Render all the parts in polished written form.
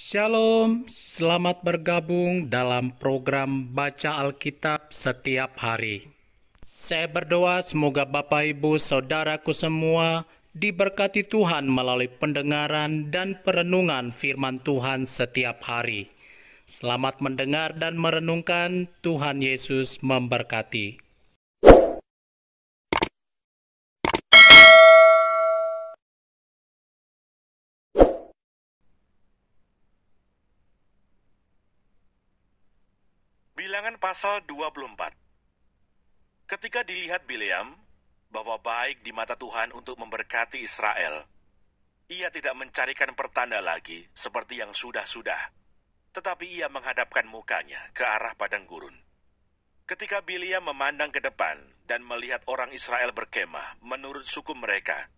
Shalom, selamat bergabung dalam program Baca Alkitab setiap hari. Saya berdoa semoga Bapak Ibu Saudaraku semua diberkati Tuhan melalui pendengaran dan perenungan firman Tuhan setiap hari. Selamat mendengar dan merenungkan. Tuhan Yesus memberkati. Bilangan pasal 24. Ketika dilihat Bileam bahwa baik di mata Tuhan untuk memberkati Israel, ia tidak mencarikan pertanda lagi seperti yang sudah-sudah, tetapi ia menghadapkan mukanya ke arah padang gurun. Ketika Bileam memandang ke depan dan melihat orang Israel berkemah menurut suku mereka,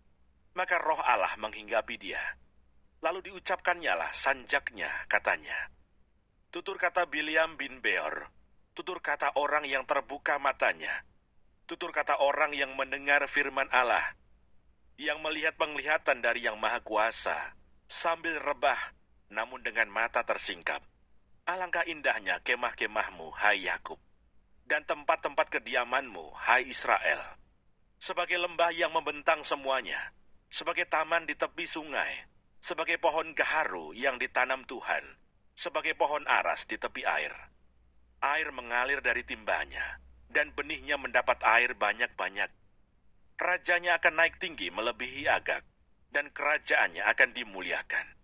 maka roh Allah menghinggapi dia. Lalu diucapkannyalah sanjaknya, katanya, tutur kata Bileam bin Beor, tutur kata orang yang terbuka matanya, tutur kata orang yang mendengar firman Allah, yang melihat penglihatan dari Yang Maha Kuasa, sambil rebah, namun dengan mata tersingkap. Alangkah indahnya kemah-kemahmu, hai Yakub, dan tempat-tempat kediamanmu, hai Israel. Sebagai lembah yang membentang semuanya, sebagai taman di tepi sungai, sebagai pohon gaharu yang ditanam Tuhan, sebagai pohon aras di tepi air. Air mengalir dari timbanya, dan benihnya mendapat air banyak-banyak. Rajanya akan naik tinggi melebihi Agag, dan kerajaannya akan dimuliakan.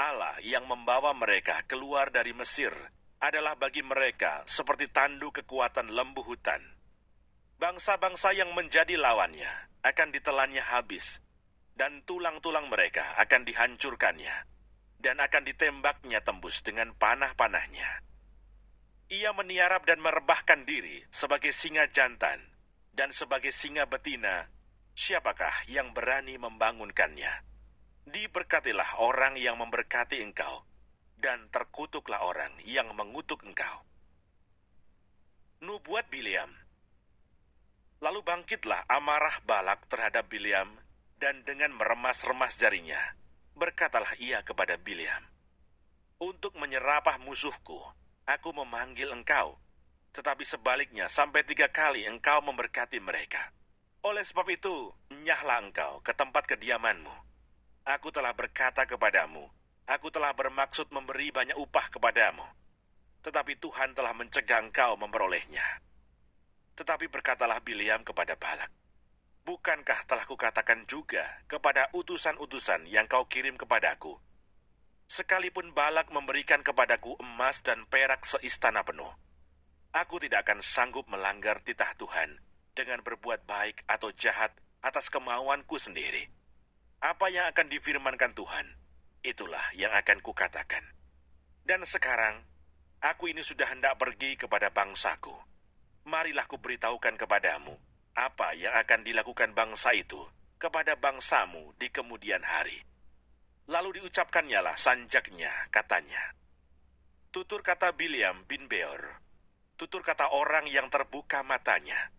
Allah yang membawa mereka keluar dari Mesir adalah bagi mereka seperti tandu kekuatan lembu hutan. Bangsa-bangsa yang menjadi lawannya akan ditelannya habis, dan tulang-tulang mereka akan dihancurkannya, dan akan ditembaknya tembus dengan panah-panahnya. Ia meniarap dan merebahkan diri sebagai singa jantan, dan sebagai singa betina, siapakah yang berani membangunkannya? Diberkatilah orang yang memberkati engkau, dan terkutuklah orang yang mengutuk engkau. Nubuat Bileam. Lalu bangkitlah amarah Balak terhadap Bileam, dan dengan meremas-remas jarinya, berkatalah ia kepada Bileam, untuk menyerapah musuhku, aku memanggil engkau, tetapi sebaliknya sampai 3 kali engkau memberkati mereka. Oleh sebab itu, nyahlah engkau ke tempat kediamanmu. Aku telah berkata kepadamu, aku telah bermaksud memberi banyak upah kepadamu, tetapi Tuhan telah mencegah engkau memperolehnya. Tetapi berkatalah Bileam kepada Balak, bukankah telah kukatakan juga kepada utusan-utusan yang kau kirim kepadaku, sekalipun Balak memberikan kepadaku emas dan perak seistana penuh, aku tidak akan sanggup melanggar titah Tuhan dengan berbuat baik atau jahat atas kemauanku sendiri. Apa yang akan difirmankan Tuhan, itulah yang akan kukatakan. Dan sekarang, aku ini sudah hendak pergi kepada bangsaku. Marilah kuberitahukan kepadamu apa yang akan dilakukan bangsa itu kepada bangsamu di kemudian hari. Lalu diucapkannyalah sanjaknya, katanya, tutur kata Bileam bin Beor, tutur kata orang yang terbuka matanya,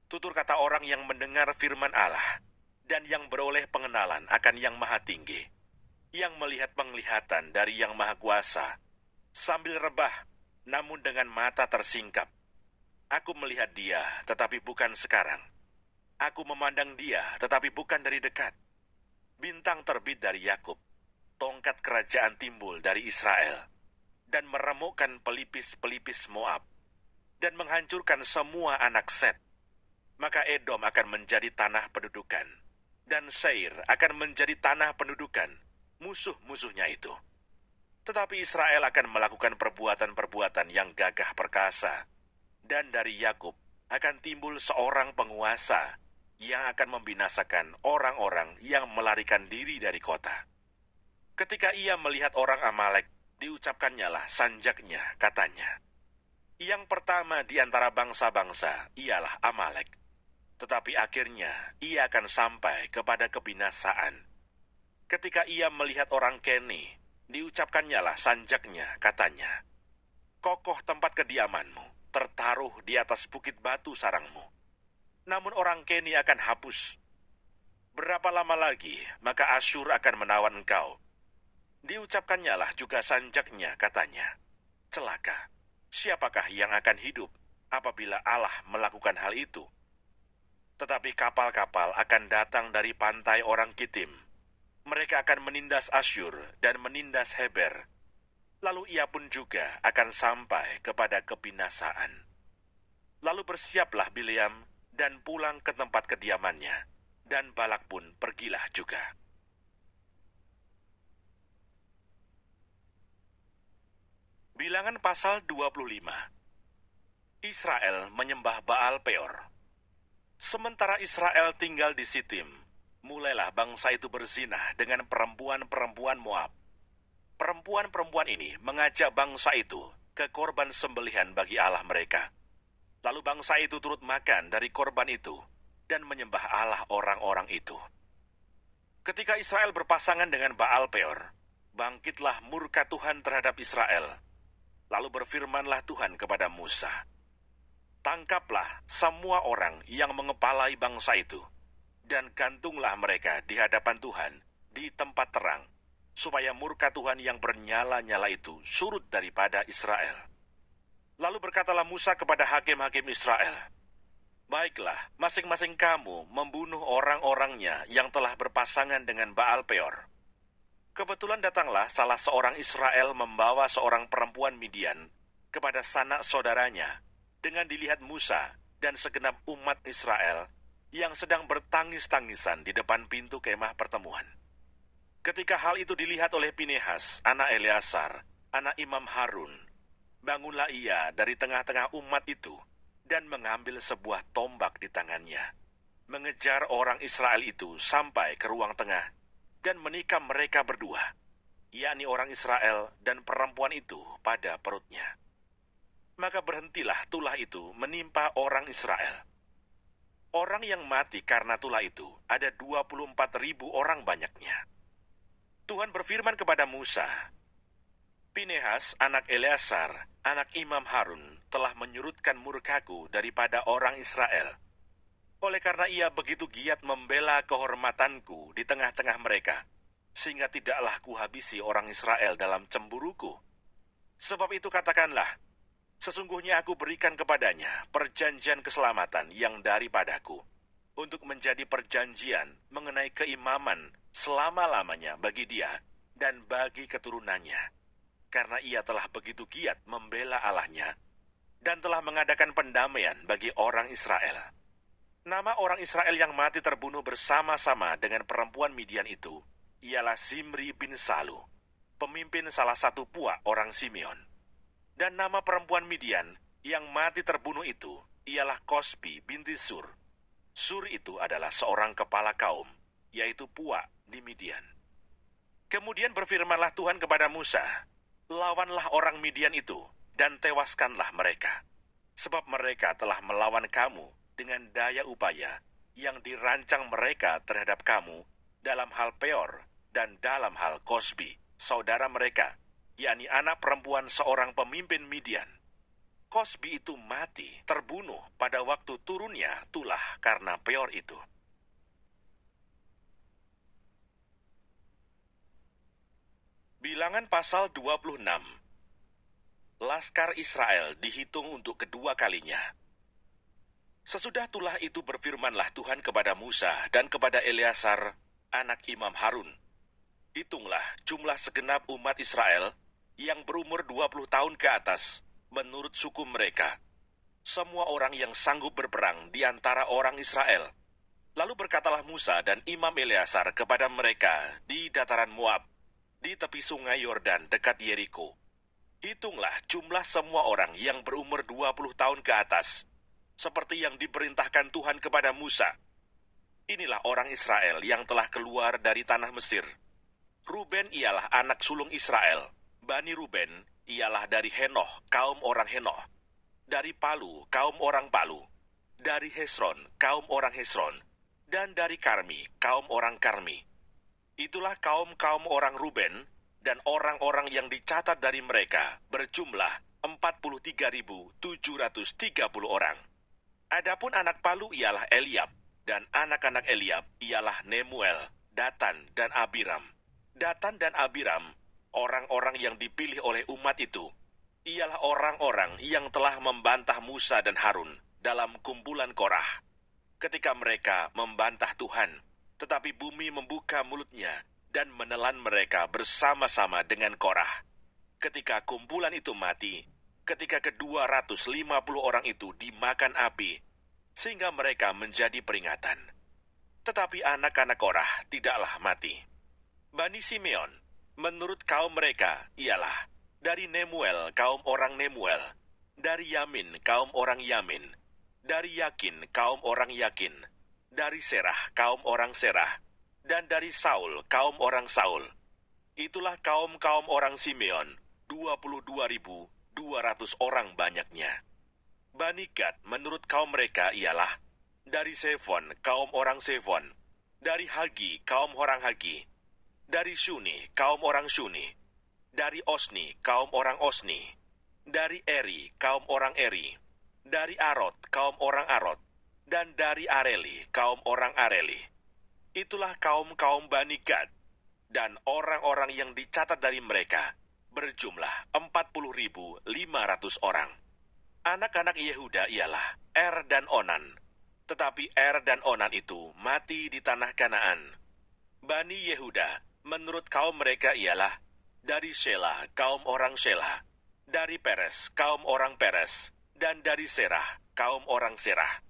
tutur kata orang yang mendengar firman Allah, dan yang beroleh pengenalan akan Yang Maha Tinggi, yang melihat penglihatan dari Yang Maha Kuasa, sambil rebah, namun dengan mata tersingkap. Aku melihat dia, tetapi bukan sekarang. Aku memandang dia, tetapi bukan dari dekat. Bintang terbit dari Yakub, tongkat kerajaan timbul dari Israel, dan meremukkan pelipis-pelipis Moab, dan menghancurkan semua anak Set. Maka Edom akan menjadi tanah pendudukan, dan Seir akan menjadi tanah pendudukan musuh-musuhnya itu. Tetapi Israel akan melakukan perbuatan-perbuatan yang gagah perkasa, dan dari Yakub akan timbul seorang penguasa yang akan membinasakan orang-orang yang melarikan diri dari kota. Ketika ia melihat orang Amalek, diucapkannyalah sanjaknya, katanya, yang pertama di antara bangsa-bangsa ialah Amalek, tetapi akhirnya ia akan sampai kepada kebinasaan. Ketika ia melihat orang Keni, diucapkannyalah sanjaknya, katanya, kokoh tempat kediamanmu, tertaruh di atas bukit batu sarangmu. Namun orang Keni akan hapus. Berapa lama lagi, maka Asyur akan menawan engkau. Diucapkannya lah juga sanjaknya, katanya, celaka, siapakah yang akan hidup apabila Allah melakukan hal itu? Tetapi kapal-kapal akan datang dari pantai orang Kitim. Mereka akan menindas Asyur dan menindas Heber. Lalu ia pun juga akan sampai kepada kebinasaan. Lalu bersiaplah Bileam dan pulang ke tempat kediamannya, dan Balak pun pergilah juga. Bilangan pasal 25. Israel menyembah Baal Peor. Sementara Israel tinggal di Sitim, mulailah bangsa itu berzinah dengan perempuan-perempuan Moab. Perempuan-perempuan ini mengajak bangsa itu ke korban sembelihan bagi Allah mereka. Lalu bangsa itu turut makan dari korban itu dan menyembah Allah orang-orang itu. Ketika Israel berpasangan dengan Baal Peor, bangkitlah murka Tuhan terhadap Israel. Lalu berfirmanlah Tuhan kepada Musa, tangkaplah semua orang yang mengepalai bangsa itu, dan gantunglah mereka di hadapan Tuhan di tempat terang, supaya murka Tuhan yang bernyala-nyala itu surut daripada Israel. Lalu berkatalah Musa kepada hakim-hakim Israel, baiklah, masing-masing kamu membunuh orang-orangnya yang telah berpasangan dengan Baal Peor. Kebetulan datanglah salah seorang Israel membawa seorang perempuan Midian kepada sanak saudaranya, dengan dilihat Musa dan segenap umat Israel yang sedang bertangis-tangisan di depan pintu kemah pertemuan. Ketika hal itu dilihat oleh Pinehas, anak Eleazar, anak Imam Harun, bangunlah ia dari tengah-tengah umat itu dan mengambil sebuah tombak di tangannya, mengejar orang Israel itu sampai ke ruang tengah dan menikam mereka berdua, yakni orang Israel dan perempuan itu pada perutnya. Maka berhentilah tulah itu menimpa orang Israel. Orang yang mati karena tulah itu ada 24.000 orang banyaknya. Tuhan berfirman kepada Musa, Pinehas anak Eleazar, anak Imam Harun, telah menyurutkan murkaku daripada orang Israel. Oleh karena ia begitu giat membela kehormatanku di tengah-tengah mereka, sehingga tidaklah kuhabisi orang Israel dalam cemburuku. Sebab itu katakanlah, sesungguhnya aku berikan kepadanya perjanjian keselamatan yang daripadaku, untuk menjadi perjanjian mengenai keimaman selama-lamanya bagi dia dan bagi keturunannya, karena ia telah begitu giat membela Allahnya, dan telah mengadakan pendamaian bagi orang Israel. Nama orang Israel yang mati terbunuh bersama-sama dengan perempuan Midian itu ialah Zimri bin Salu, pemimpin salah satu puak orang Simeon. Dan nama perempuan Midian yang mati terbunuh itu ialah Kosbi binti Sur. Sur itu adalah seorang kepala kaum, yaitu puak di Midian. Kemudian berfirmanlah Tuhan kepada Musa, lawanlah orang Midian itu dan tewaskanlah mereka, sebab mereka telah melawan kamu dengan daya upaya yang dirancang mereka terhadap kamu dalam hal Peor dan dalam hal Kosbi, saudara mereka, yakni anak perempuan seorang pemimpin Midian. Kosbi itu mati, terbunuh pada waktu turunnya tulah karena Peor itu. Bilangan pasal 26. Laskar Israel dihitung untuk kedua kalinya. Sesudah tulah itu berfirmanlah Tuhan kepada Musa dan kepada Eleazar, anak Imam Harun. Hitunglah jumlah segenap umat Israel yang berumur 20 tahun ke atas, menurut suku mereka. Semua orang yang sanggup berperang di antara orang Israel. Lalu berkatalah Musa dan Imam Eleazar kepada mereka di dataran Moab, di tepi sungai Yordan dekat Yeriko. Hitunglah jumlah semua orang yang berumur 20 tahun ke atas, seperti yang diperintahkan Tuhan kepada Musa. Inilah orang Israel yang telah keluar dari tanah Mesir. Ruben ialah anak sulung Israel. Bani Ruben ialah dari Henoh, kaum orang Henoh. Dari Palu, kaum orang Palu. Dari Hesron, kaum orang Hesron. Dan dari Karmi, kaum orang Karmi. Itulah kaum-kaum orang Ruben, dan orang-orang yang dicatat dari mereka berjumlah 43.730 orang. Adapun anak Palu ialah Eliab, dan anak-anak Eliab ialah Nemuel, Datan, dan Abiram. Datan dan Abiram Orang-orang yang dipilih oleh umat itu ialah orang-orang yang telah membantah Musa dan Harun dalam kumpulan Korah. Ketika mereka membantah Tuhan, tetapi bumi membuka mulutnya dan menelan mereka bersama-sama dengan Korah. Ketika kumpulan itu mati, ketika ke-250 orang itu dimakan api, sehingga mereka menjadi peringatan. Tetapi anak-anak Korah tidaklah mati. Bani Simeon, menurut kaum mereka, ialah dari Nemuel, kaum orang Nemuel, dari Yamin, kaum orang Yamin, dari Yakin, kaum orang Yakin, dari Serah, kaum orang Serah, dan dari Saul, kaum orang Saul. Itulah kaum-kaum orang Simeon, 22.200 orang banyaknya. Bani Gad, menurut kaum mereka ialah dari Sefon, kaum orang Sefon, dari Hagi, kaum orang Hagi, dari Shuni, kaum orang Shuni, dari Osni, kaum orang Osni, dari Eri, kaum orang Eri, dari Arod, kaum orang Arod, dan dari Areli, kaum orang Areli. Itulah kaum-kaum Bani Gad, dan orang-orang yang dicatat dari mereka berjumlah 40.500 orang. Anak-anak Yehuda ialah Er dan Onan, tetapi Er dan Onan itu mati di tanah Kanaan. Bani Yehuda, menurut kaum mereka ialah dari Shelah, kaum orang Shelah, dari Peres, kaum orang Peres, dan dari Serah, kaum orang Serah.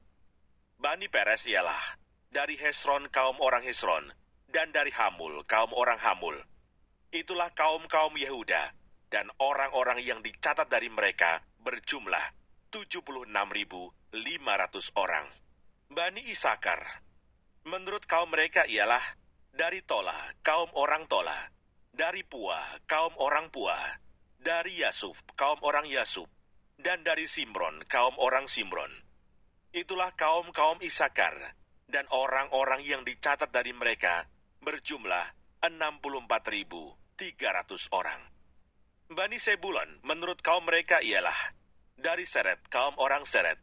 Bani Peres ialah dari Hesron, kaum orang Hesron, dan dari Hamul, kaum orang Hamul. Itulah kaum-kaum Yehuda, dan orang-orang yang dicatat dari mereka berjumlah 76.500 orang. Bani Isakar, menurut kaum mereka ialah dari Tola, kaum orang Tola, dari Pua, kaum orang Pua, dari Yasuf, kaum orang Yasuf, dan dari Simron, kaum orang Simron. Itulah kaum-kaum Isakar, dan orang-orang yang dicatat dari mereka berjumlah 64.300 orang. Bani Sebulon, menurut kaum mereka ialah dari Seret, kaum orang Seret,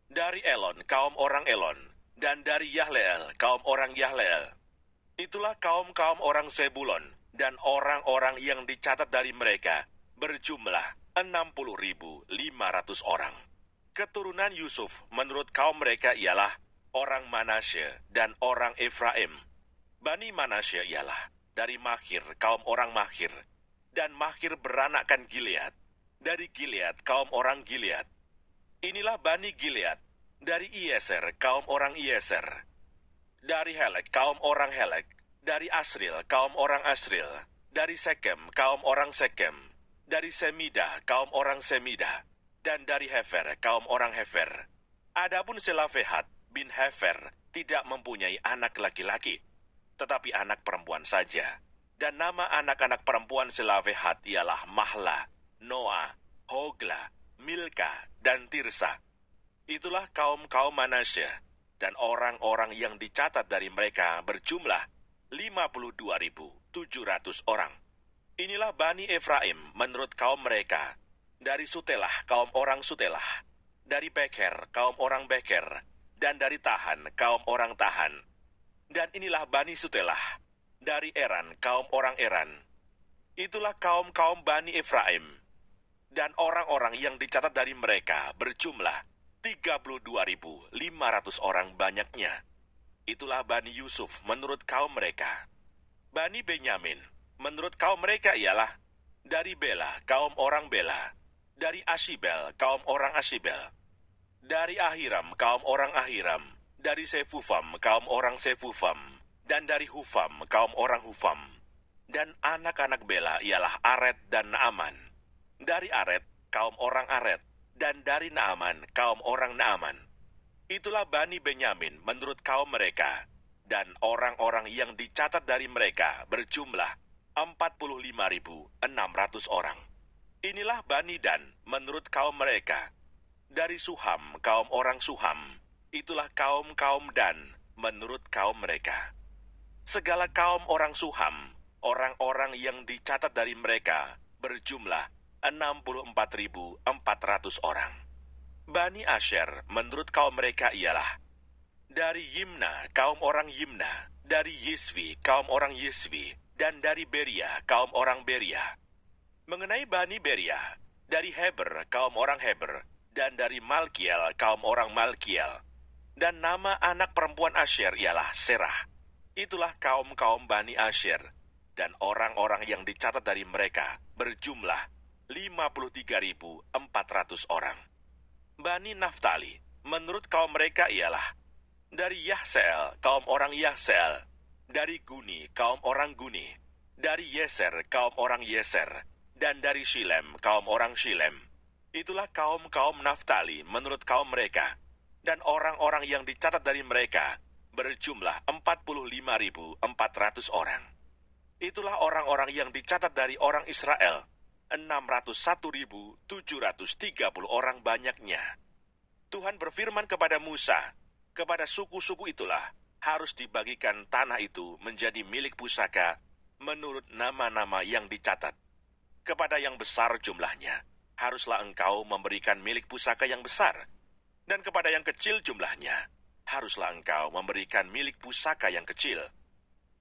dari Elon, kaum orang Elon, dan dari Yahleel, kaum orang Yahleel. Itulah kaum-kaum orang Sebulon, dan orang-orang yang dicatat dari mereka berjumlah 60.500 orang. Keturunan Yusuf, menurut kaum mereka ialah orang Manasye dan orang Efraim. Bani Manasye ialah dari Makhir, kaum orang Makhir, dan Makhir beranakkan Gilead. Dari Gilead, kaum orang Gilead. Inilah Bani Gilead, dari Ieser, kaum orang Ieser. Dari Helek, kaum orang Helek. Dari Asril, kaum orang Asril. Dari Sekem, kaum orang Sekem. Dari Semida, kaum orang Semida. Dan dari Hefer, kaum orang Hefer. Adapun Selafehat bin Hefer tidak mempunyai anak laki-laki, tetapi anak perempuan saja. Dan nama anak-anak perempuan Selafehat ialah Mahla, Noah, Hogla, Milka, dan Tirsa. Itulah kaum-kaum Manasye, dan orang-orang yang dicatat dari mereka berjumlah 52.700 orang. Inilah Bani Efraim menurut kaum mereka, dari Sutelah, kaum orang Sutelah, dari Beker, kaum orang Beker, dan dari Tahan, kaum orang Tahan. Dan inilah Bani Sutelah, dari Eran, kaum orang Eran. Itulah kaum-kaum Bani Efraim, dan orang-orang yang dicatat dari mereka berjumlah 32.500 orang banyaknya. Itulah Bani Yusuf menurut kaum mereka. Bani Benyamin, menurut kaum mereka ialah dari Bela, kaum orang Bela, dari Ashibel, kaum orang Ashibel, dari Ahiram, kaum orang Ahiram, dari Sefufam, kaum orang Sefufam, dan dari Hufam, kaum orang Hufam. Dan anak-anak Bela ialah Aret dan Naaman. Dari Aret, kaum orang Aret, dan dari Naaman, kaum orang Naaman. Itulah Bani Benyamin menurut kaum mereka, dan orang-orang yang dicatat dari mereka berjumlah 45.600 orang. Inilah Bani Dan menurut kaum mereka, dari Suham, kaum orang Suham. Itulah kaum-kaum Dan menurut kaum mereka. Segala kaum orang Suham, orang-orang yang dicatat dari mereka berjumlah 64.400 orang. Bani Asher menurut kaum mereka ialah dari Yimna, kaum orang Yimna, dari Yisvi, kaum orang Yisvi, dan dari Beria, kaum orang Beria. Mengenai Bani Beria, dari Heber, kaum orang Heber, dan dari Malkiel, kaum orang Malkiel. Dan nama anak perempuan Asher ialah Serah. Itulah kaum-kaum Bani Asher, dan orang-orang yang dicatat dari mereka berjumlah 53.400 orang. Bani Naftali, menurut kaum mereka ialah dari Yahseel, kaum orang Yahseel, dari Guni, kaum orang Guni, dari Yeser, kaum orang Yeser, dan dari Shilem, kaum orang Shilem. Itulah kaum-kaum Naftali menurut kaum mereka, dan orang-orang yang dicatat dari mereka berjumlah 45.400 orang. Itulah orang-orang yang dicatat dari orang Israel, 601.730 orang banyaknya. Tuhan berfirman kepada Musa, kepada suku-suku itulah harus dibagikan tanah itu menjadi milik pusaka menurut nama-nama yang dicatat. Kepada yang besar jumlahnya, haruslah engkau memberikan milik pusaka yang besar. Dan kepada yang kecil jumlahnya, haruslah engkau memberikan milik pusaka yang kecil.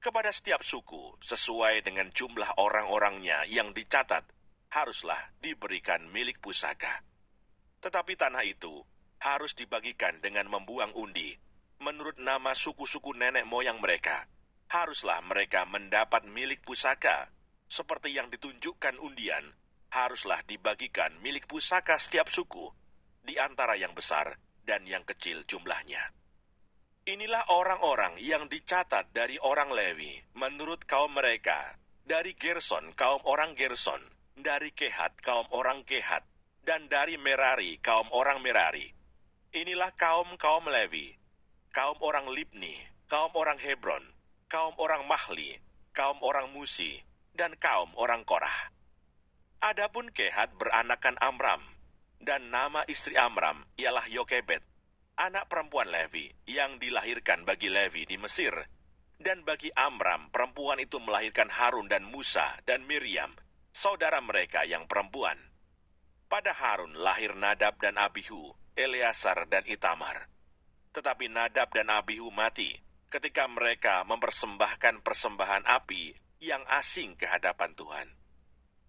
Kepada setiap suku, sesuai dengan jumlah orang-orangnya yang dicatat, haruslah diberikan milik pusaka. Tetapi tanah itu harus dibagikan dengan membuang undi. Menurut nama suku-suku nenek moyang mereka, haruslah mereka mendapat milik pusaka. Seperti yang ditunjukkan undian, haruslah dibagikan milik pusaka setiap suku, di antara yang besar dan yang kecil jumlahnya. Inilah orang-orang yang dicatat dari orang Lewi, menurut kaum mereka, dari Gerson, kaum orang Gerson, dari Kehat, kaum orang Kehat, dan dari Merari, kaum orang Merari. Inilah kaum-kaum Lewi, kaum orang Libni, kaum orang Hebron, kaum orang Mahli, kaum orang Musi, dan kaum orang Korah. Adapun Kehat beranakan Amram, dan nama istri Amram ialah Yokebed, anak perempuan Levi yang dilahirkan bagi Levi di Mesir. Dan bagi Amram, perempuan itu melahirkan Harun dan Musa dan Miriam, saudara mereka yang perempuan. Pada Harun lahir Nadab dan Abihu, Eleazar dan Itamar. Tetapi Nadab dan Abihu mati ketika mereka mempersembahkan persembahan api yang asing ke hadapan Tuhan.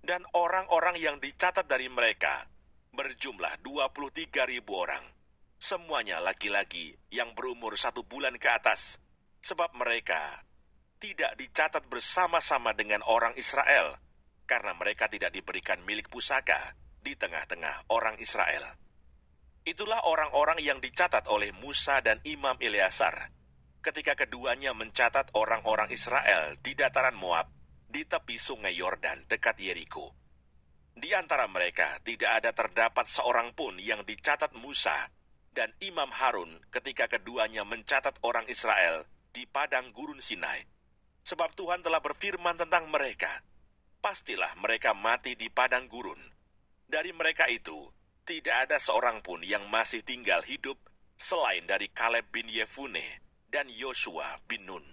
Dan orang-orang yang dicatat dari mereka berjumlah 23.000 orang. Semuanya laki-laki yang berumur 1 bulan ke atas, sebab mereka tidak dicatat bersama-sama dengan orang Israel, karena mereka tidak diberikan milik pusaka di tengah-tengah orang Israel. Itulah orang-orang yang dicatat oleh Musa dan Imam Eleazar, ketika keduanya mencatat orang-orang Israel di dataran Moab, di tepi sungai Yordan dekat Yeriko. Di antara mereka tidak ada terdapat seorang pun yang dicatat Musa dan Imam Harun ketika keduanya mencatat orang Israel di padang gurun Sinai. Sebab Tuhan telah berfirman tentang mereka, pastilah mereka mati di padang gurun. Dari mereka itu, tidak ada seorang pun yang masih tinggal hidup selain dari Kaleb bin Yefune dan Yosua bin Nun.